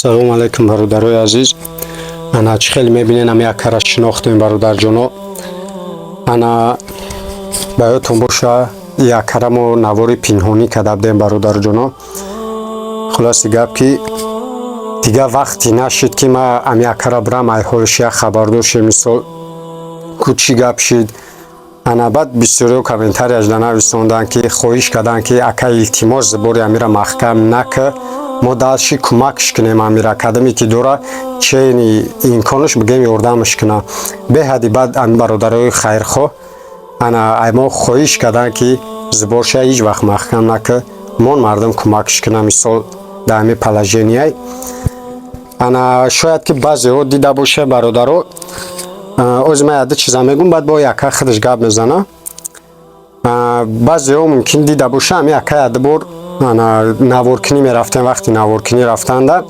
салому алайкум бародарои азиз. Ана чӣ хеле мебинен ами якара шинохтем бародарҷоно. Ана ба ёдтон боша якара мо навори пинҳонӣ карда будем бародарҷоно. Хулоси гап ки дига вақти нашид ки ма ами якара бурам айҳоиш як хабардор ше мисол ку чӣ гап шид. Ана баъд бисёриҳо комментарияш нависонданд ки хоҳиш карданд ки ака илтимос бори амира маҳкам накӣ мо дастши кӯмакш кунем амира кадаме ки дора чени имконыш бигем ёрдамш куна беҳади баъд ами бародарои хайрхоҳ ана мо хоҳиш карданд ки зуборша ҳеҷ вақт маҳкам накӣ мон мардум кӯмакш куна мисол дар ами положенияй. Ана шояд ки баъзеҳо дида боша бародаро ози ман яда чиза мегум баъд бо яка худаш гап мезана. баъзеҳо мумкин дида боша ами яка яда бор наворкунӣ мерафтем вақти наворкунӣ рафтанда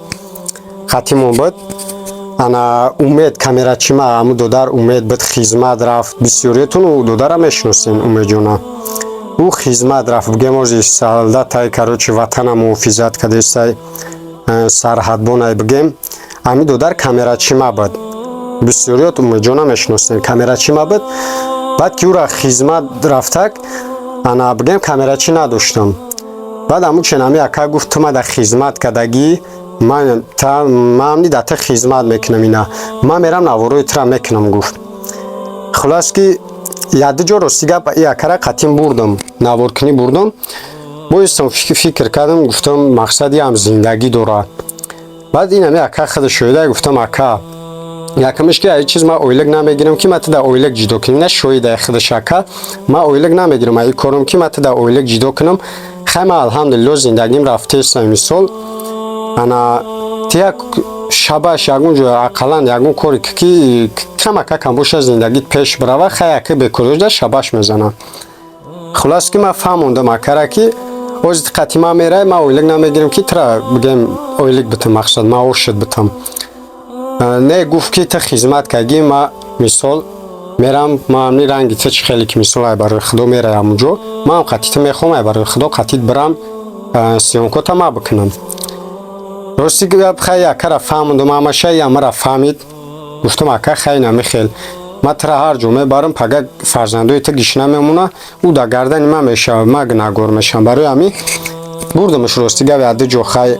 хатимон буд ана умед камерачима аму додар умед буд хизмат рафт бисёриятон ӯ додара мешиносен умеҷона ӯ хизмат рафт бигем ози солдатай карочи ватана муҳофизат кадесай сарҳадбонай бигем ами додар камерачима буд бисёрият умеҷона мешиносен камерачима буд баъд ки ӯра хизмат рафтак ана бигем камерачи надоштам баъд амучен ами яка гуфт ту ма дар хизмат кардагӣ ман амни дар та хизмат мекунам ина ман мерам наворои тура мекунам гуфт. Хулос ки яда ҷо рости гап якара қатим бурдам наворкунӣ бурдам боистам фикр кардам гуфтам мақсади ам зиндагӣ дорад. баъд ин ами яка худа шоида гуфтам ака якамиш ки ай чиз ма оилак намегирам ки ма ту дар оилак ҷудо кунам ина шоида худаш ака ма оилак намегирам ай корам ки ма ту дар оилак ҷудо кунам хайма алҳамдулилло зиндагим рафтеса мисол ана тия шабаш ягон ҷо ақаллан ягон кори ки камакакам боша зиндагит пеш барава хай яка бекорёжда шабаш мезана. Хулос ки ма фаҳмондам акара ки ози қатима мерай ма оилак намегирам ки тура бигем оилак битам мақсад ма ошид битам не гуфт ки ту хизмат кардагӣ ма мисол мерам ма амни ранги ту чӣ хеле ки мисол ай барои худо мерай амуҷо ма ҳам қатӣ ту мехоҳам ай барои худо қатӣ бирам сиёнкота ма бикунам. Рости гап хай якара фаҳмондам амаша ямара фаҳмид гуфтам ака хай намехел ма тура ҳар ҷо мебарам пага фарзандои ту гишна мемона ӯ дар гардани ма мешавад ма гунаҳгор мешавам барои ами бурдамаш рости гап яда ҷо хай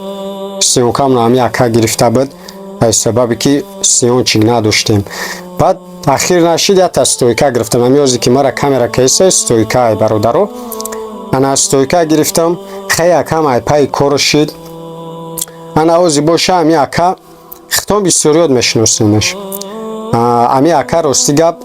сиёнкамро ами ака гирифта буд ай сабаби ки сиён чӣ надоштем баъд ахир нашид ята стойка гирифтам ами озе ки мара камера кайса стойка ай бародаро ана стойка гирифтам хай якам ай пай кор шид ана ози боша ами ака хитон бисёриёт мешиносемаш ами ака рости гап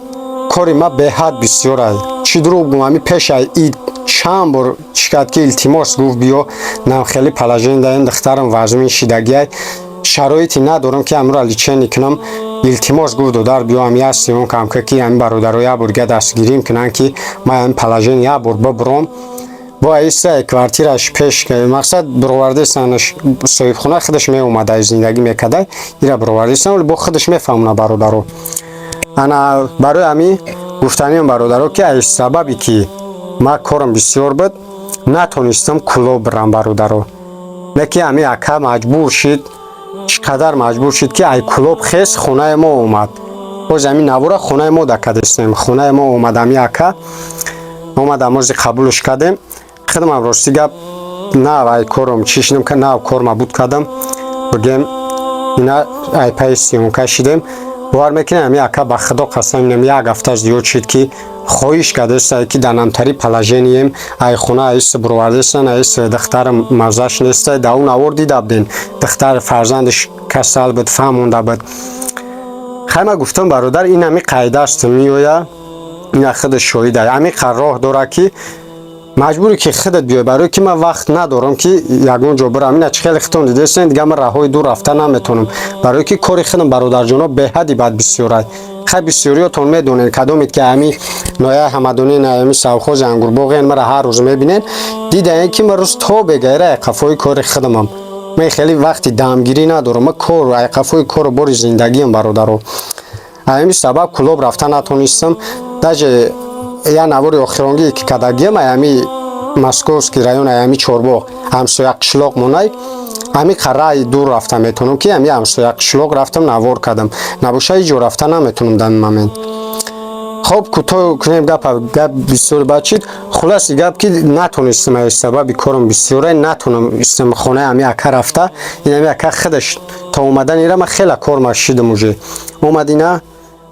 кори ма беҳад бисёр ай чӣ дурӯғ гум ами пеш ай ид чанд бор чӣ кард ки илтимос гуфт биё намхели положение даем духтарам вазмин шидагиай шароити надорам ки амро личени кунам илтимос гуфт додар биё ами як сиёнкам ка ки ами бародаро як бор дига дастгирим кунанд ки ма ами положение як бор бибуром бо аиса квартираш пеш мақсад буровардесанаш соҳибхона худаш меомадай зиндагӣ мекардай ира буровардесан вале бо худаш мефаҳмона бародаро ана барои ами гуфтаниам бародаро ки ай сабаби ки ма корам бисёр буд натонистам кӯлоб бирам бародаро не ки ами ака маҷбур шид чӣ қадар маҷбур шид ки ай кӯлоб хес хонаи мо омад боз ами навора хонаи мо дакадестем хонаи мо омад ами ака омад амози қабулш кардем хидмам рости гап нав ай корам чӣ шидам ка нав кор мабуд кардам бигем ина ай пай сиёнка шидем бовар мекунем ами ака ба худо қасам инам як ҳафта зиёд шид ки хоҳиш кардесай ки дар намтари положением ай хона аиса буровардесан аиса духтарам мазаш нестай дар он навор дида будем духтар фарзандаш касал буд фаҳмонда буд хайма гуфтам бародар ин ами қайдаст меоя ина худаш шоида ами қарроҳ дора ки маҷбуре ки худат биёй барои ки ман вақт надорам ки ягон ҷо бирам ина чӣ хеле хитон дидесен дига ман раҳои дур рафта наметавонам барои ки кори худам бародарҷоно беҳади бад бисёр ай хай бисёриётон медонед кадоме ки ами нояи ҳамадонӣ ами савхози ангурбоғен мара ҳар рӯз мебинен дидаен ки ман рӯз то бегайра ай қафои кори худамам мен хеле вақти дамгирӣ надорам ман кор ай қафои кору бори зиндагиам бародаро ами сабаб кӯлоб рафта натонистам даже я навори охиронгие ки кардагиам ай ами московский район ай ами чорбоғ ҳамсоя қишлоқ монай امی قرای دور رفتم میتونم که امی همسایه قشلوق رفتم نوار کردم نباشه ایجا رفتن نمیتونم در момент. خب کوتاه کنیم گپ بسیار بچید خلاص گپ که نتونستم از سبب کارم بسیاره نتونم استم خانه امی اکا رفته این امی اکا خودش تا اومدن ایره من خیلی کار مشیدم اوجه اومدینه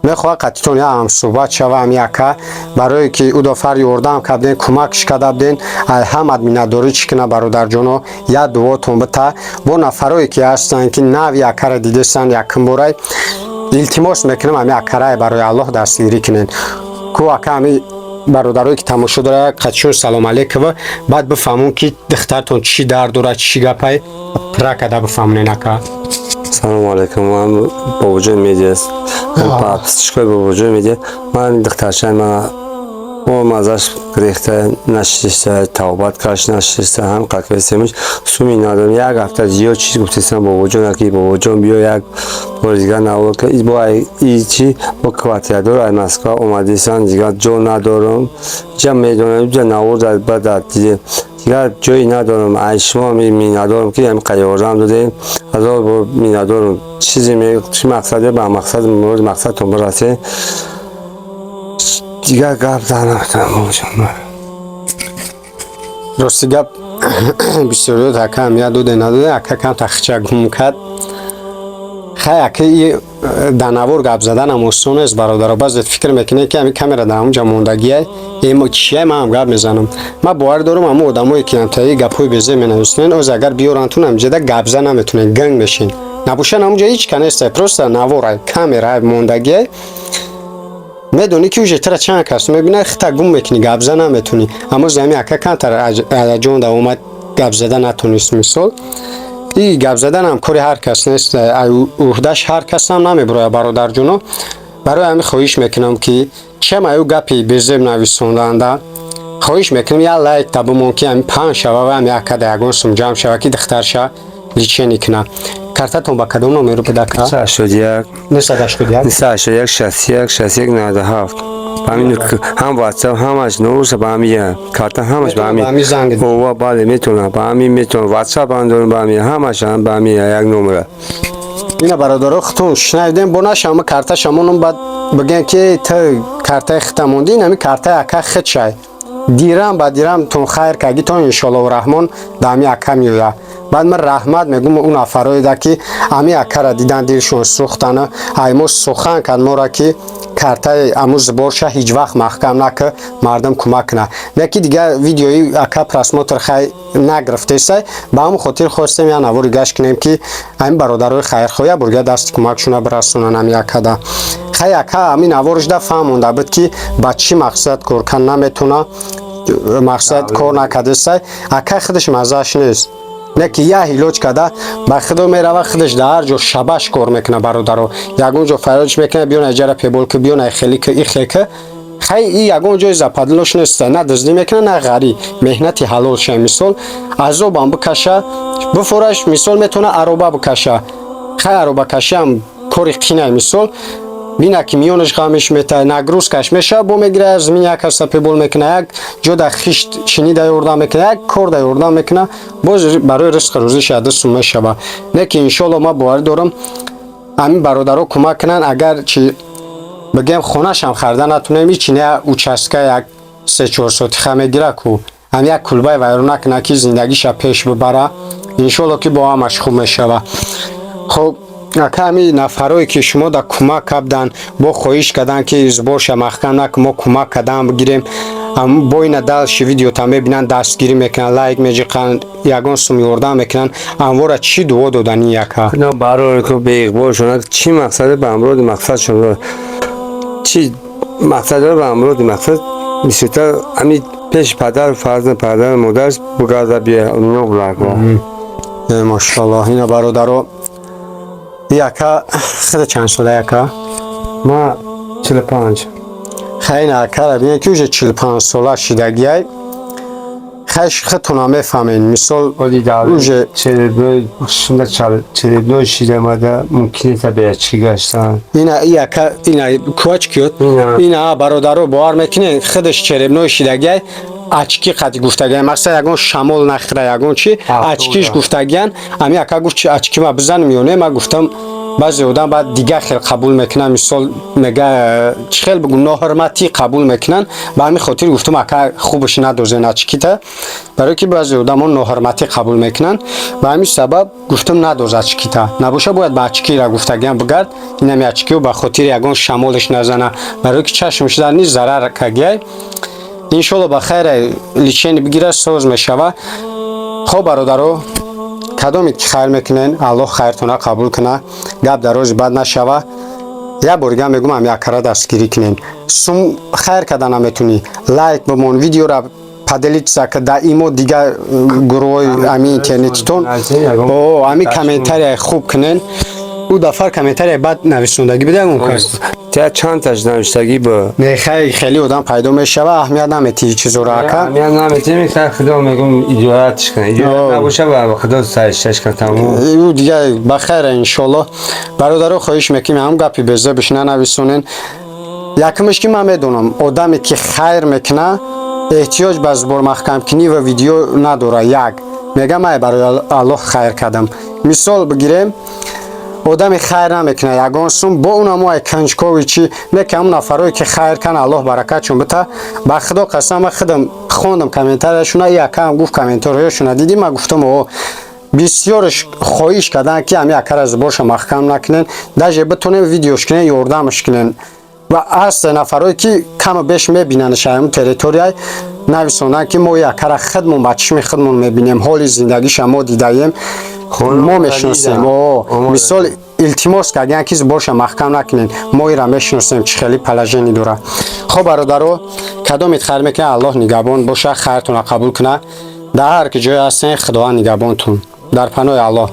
میخواه قطعتون یا هم صحبت شوه امی اکا برای که او دفر یوردم کردین کمکش کرده بدین الحمد مینداری چکنه برادر جانو یا دواتون بتا با نفرایی که هستن که نوی اکا را دیدستن یکم برای التماس میکنم امی اکا را برای الله دستگیری کنین کو اکا امی برادرایی که تماشا داره قطعشون سلام علیکم و بعد بفهمون که دخترتون چی درد داره چی گپای پرکده بفهمونین اکا سلام علیکم من با وجود میدیست من پاپسشکای با وجود میدی من دخترشن من ازش گریخته نشسته توبت کش نشسته هم قطعیستیمش سومی ندارم یک هفته زیاد چیز گفتیستم با وجود نکی با وجود بیا یک بار دیگر نوار که با ای چی با کواتیه دار ای مسکا اومدیستن دیگر جو ندارم جا میدونم جا نوار در بعد دیگه دیگر جایی ندارم ایشما می ندارم که هم قیارم داده از آن می ندارم چیزی می چی مقصده به مقصد مورد مقصدتون برسه دیگر گپ در نفتم راستی گپ بسیاری اکا هم یاد دوده نداده اکا کم تخچه گم کرد خیلی اکا در نوار گپ زدن هم آسان است برادر باز فکر میکنه که همی کامera در همونجا موندگیه اما چیه من هم گپ میزنم من باور دارم اما آدمایی که هم تایی گپ های بزه مینویسنن از اگر بیارنتون هم جده گپ زن نمیتونن گنگ بشین نباشن همونجا هیچ کنسته پروست نوار کامera موندگیه میدونی که اوجه تر چند کس میبینه خطا گم میکنی گپ زن نمیتونی اما زمین اکا کنتر جون دا اومد گپ زدن نتونست مثال این گپ زدن هم کاری هر کس نیست اوهدش هر کس هم نمیبره برادر جونو برای همین خواهش میکنم که چه مایو گپی بزیم نویسوندنده خواهش میکنم یا لایک تا بمون که همین پنج شوه و همین اکا دیگون سم جمع شوه که دختر شوه لیچه نیکنه کارتتون با کدوم نمره بده که؟ 981 981 61 97 همین هم واتساپ همش نوش با همین کارت همش با همین و بالا میتونم با همین میتونم واتساپ اندون با همین همش هم با همین یک نمره اینا برادر اختون شنیدیم بنا شما کارت شمونم بعد بگن که تو کارت ختموندین همین کارت اکا خط شای دیرم با دیرم تون خیر که تون ان شاء الله و رحمان دامی اکا میویا بعد من رحمت میگم اون افرایی ده که امی اکا را دیدن دیرشون سوختنه ایمو سخن کن مورا که کارتای اموز برشه هیچ وقت محکم نکه مردم کمک نه نکی دیگه ویدیوی اکا پرسموتر خیلی نگرفته سای با همون خاطر خواستیم یا نواری گشت کنیم که این برادرای خیرخواه برگه دست کمکشون برسونن امی اکا ده خیلی اکا امی نوارش ده فهمونده بود که با چی مقصد کار کن نمیتونه مقصد کار نکده سای اکا خودش مزاش نیست نه که یه هیلوچ کده با خودو میره و خودش در هر جا شبش کار میکنه برادرو یکون جا فراج میکنه بیون اجاره پیبول که بیون خیلی که ای خیلی که خیلی یکون جای زپادلوش نیسته نه دزدی میکنه نه غری مهنتی حلال شه مثال از او بام بکشه بفورش مثال میتونه عروبه بکشه خیلی عروبه کشه هم کاری قینه مثال بینه که میونش غمش میته نگروز کش میشه بو میگیره از می یک هسته پیبول میکنه یک جو در خیشت چینی در یوردن میکنه یک کار در یوردن میکنه باز برای رزق روزی شده سومه شبه نه که انشالله ما باور دارم همین برادرها کمک کنن اگر چی بگیم خونش هم خرده نتونیم هیچی نه اوچسکه یک 3-4 ساعتی خمه گیره کو هم یک کلبه ویرونک نکی زندگیش پیش ببره انشالله که با همش خوب میشه خب کمی نفرایی که شما در کمک کردن با خواهش کردن که ازبارش محکم نک ما کمک کردن بگیریم با این دلش ویدیو تا میبینن دستگیری میکنن لایک میجیقن یگان سوم یوردن میکنن انوارا چی دعا دادنی یکا نه برای که به اقبال شدن چی مقصد به امراد مقصد شما چی مقصد به امراد مقصد میسیتا امی پیش پدر فرزند پدر مادرش بگرده بیا نوب لگو ماشاءالله اینا برادرو یکا خود چند ساله یکا؟ ما 45 خیلی اکا را بینه که اوجه 45 ساله شیدگیه خیش خودتون میفهمین مثال اوجه 42 شیده ماده ممکنه تا به چی گشتن اینا یکا اینا کوچ کیوت اینا برادرو باور میکنه خودش 49 شیدگیه ачки қади гуфтагиян мақсад ягон шамол нахира ягон чи ачкиш гуфтагиян ами ака гуфт чи ачки ма бизанам ё не ма гуфтам баъзе одам баъд дигар хел қабул мекунан мисол мега чӣ хел бигӯ ноҳурматӣ қабул мекунан ба ҳамин хотир гуфтам ака хубаш надозен ачкита барое ки баъзе одамон ноҳурматӣ қабул мекунанд ба ҳамин сабаб гуфтам надоз ачкита набоша бояд ба ачкира гуфтагиян бигард инами ачкио ба хотири ягон шамолеш назана барое ки чашмаш дар низ зарар кагиай иншолло ба хайре личени бигира соз мешава хоб бародаро кадомит ки хайр мекунен аллоҳ хайртона қабул куна гап дарози бад нашава як боригам мегум ам якара дастгирӣ кунен сум хайр карда наметунӣ лайк бимон видеора поделиться да имо дигар гурӯҳои ами интернетитон ами комментарияи хуб кунен ӯ дафар комментарияи бад нависондагӣ бида мумкаст Тя чанташ навиштагӣ бо мехай хеле одам пайдо мешава аҳамият наметии чизоро ака аҳамият наметии мекар худо мегум иҷоратш кунад иҷорат набоша ба худо саришташ кунад тамом ӯ дигар ба хайр иншолло бародаро хоҳиш мекунем ҳам гапи беза биш нанависонен якмиш ки ман медонам одаме ки хайр мекуна эҳтиёҷ ба зубормаҳкамкунӣ ва видео надора як мегам май барои аллоҳ хайр кардам мисол бигирем одаме хайр намекуна ягон сум бо унамои канҷкови чи меки ҳамун нафарое ки хайр кан аллоҳ баракатшон бита ба худо қасам ман худам хондам комментарияшуна и акаам гуфт комментарияшуна дидӣ ман гуфтам о бисёрш хоҳиш кардан ки ами акара зуборша маҳкам накунен даже битонем видеош кунен ёрдамаш кунен ва аст нафарое ки кама беш мебинанаш ҳамун территорияй нависонанд ки мо якара худмон ба чишми худмон мебинем ҳоли зиндагиша мо дидаем мо мешиносем мисол илтимос кардем ки зуборша маҳкам накунен мо ира мешиносем чӣ хели положение дора хоб бародаро кадомит хайр мекунад аллоҳ нигабон боша хайртона қабул куна дар ҳар ки ҷое ҳастен худованд нигабонтун дар паноҳи аллоҳ